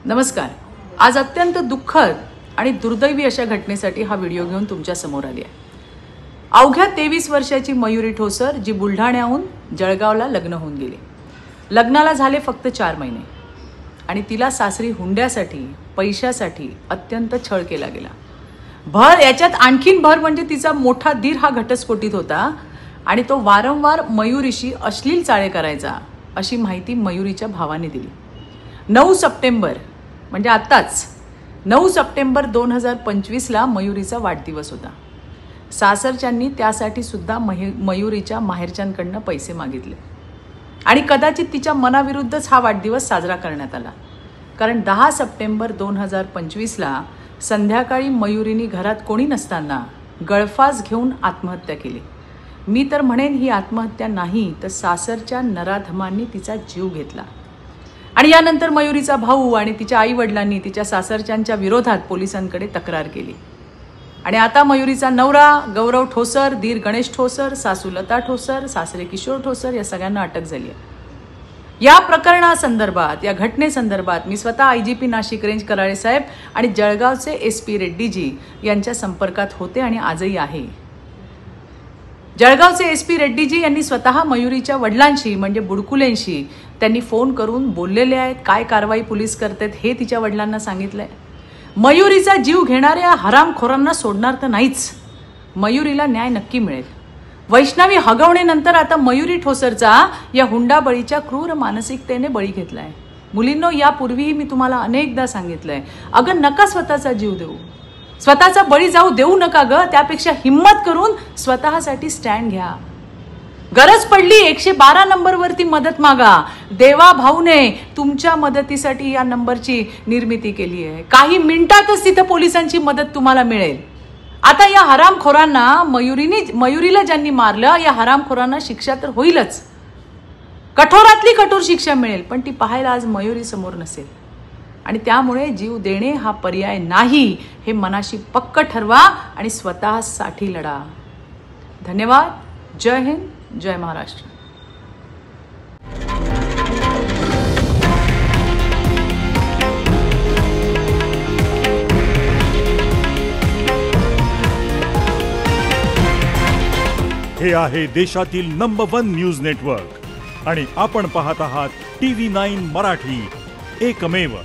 नमस्कार. आज अत्यंत दुःखद आणि दुर्दैवी अशा घटनेसाठी हा व्हिडिओ घेऊन तुमच्या समोर आली आहे. अवघ्या 23 वर्षाची मयुरी ठोसर जी बुलढाण्याहून जळगावला लग्न होऊन गेली. लग्नाला झाले फक्त 4 महिने आणि तिला सासरी हुंड्यासाठी पैशासाठी अत्यंत छळ केला गेला. याच्यात आणखीन भर म्हणजे तिचा मोठा दीर हा घटस्फोटीत होता आणि तो वारंवार मयुरीशी अश्लील चाळे करायचा अशी माहिती मयुरीच्या भावाने दिली. 9 सप्टेंबर म्हणजे आत्ताच 9 सप्टेंबर 2025ला मयुरीचा वाढदिवस होता. सासरच्यांनी त्यासाठी सुद्धा मयुरीच्या माहेरच्यांकडनं पैसे मागितले आणि कदाचित तिच्या मनाविरुद्धच हा वाढदिवस साजरा करण्यात आला. कारण 10 सप्टेंबर 2025ला संध्याकाळी मयुरीने घरात कोणी नसताना गळफास घेऊन आत्महत्या केली. मी तर म्हणेन ही आत्महत्या नाही तर सासरच्या नराधमांनी तिचा जीव घेतला. आणि यानंतर मयुरीचा भाऊ आणि तिच्या आई वडिलांनी तिच्या सासरच्यांच्या विरोधात पोलिसांकडे तक्रार केली. आणि आता मयुरीचा नवरा गौरव ठोसर, दीर गणेश ठोसर, सासू लता ठोसर, सासरे किशोर ठोसर या सगळ्यांना अटक झाली आहे. या प्रकरणासंदर्भात या घटनेसंदर्भात मी स्वतः IGP नाशिक रेंज कराळे साहेब आणि जळगावचे SP रेड्डीजी यांच्या संपर्कात होते आणि आजही आहे. जळगावचे SP रेड्डीजी यांनी स्वतः मयुरीच्या वडिलांशी म्हणजे बुडकुलेंशी त्यांनी फोन करून बोललेले आहेत. काय कारवाई पोलीस करतात हे तिच्या वडिलांना सांगितलंय. मयुरीचा जीव घेणाऱ्या हरामखोरांना सोडणार तर नाहीच. मयुरीला न्याय नक्की मिळेल. वैष्णवी हगवणेनंतर आता मयुरी ठोसरचा या हुंडाबळीच्या क्रूर मानसिकतेने बळी घेतलाय. मुलींनो, यापूर्वीही मी तुम्हाला अनेकदा सांगितलंय, अगं नका स्वतःचा जीव देऊ, स्वतःचा बळी जाऊ देऊ नका ग. त्यापेक्षा हिम्मत करून स्वतःसाठी स्टँड घ्या. गरज पडली 112 नंबरवरती मदत मागा. देवा भाऊने तुमच्या मदतीसाठी या नंबरची निर्मिती केली आहे. काही मिनिटातच तिथं पोलिसांची मदत तुम्हाला मिळेल. आता या हरामखोरांना मयुरीला ज्यांनी मारलं या हरामखोरांना शिक्षा तर होईलच, कठोरातली कठोर शिक्षा मिळेल. पण ती पाहायला आज मयुरी समोर नसेल आणि त्यामुळे जीव देणे हा पर्याय नाही हे मनाशी पक्क ठरवा आणि स्वतःसाठी लढा. धन्यवाद. जय हिंद, जय महाराष्ट्र. हे आहे देशातील नंबर 1 न्यूज नेटवर्क आणि आपण पाहत आहात TV9 मराठी, एकमेव.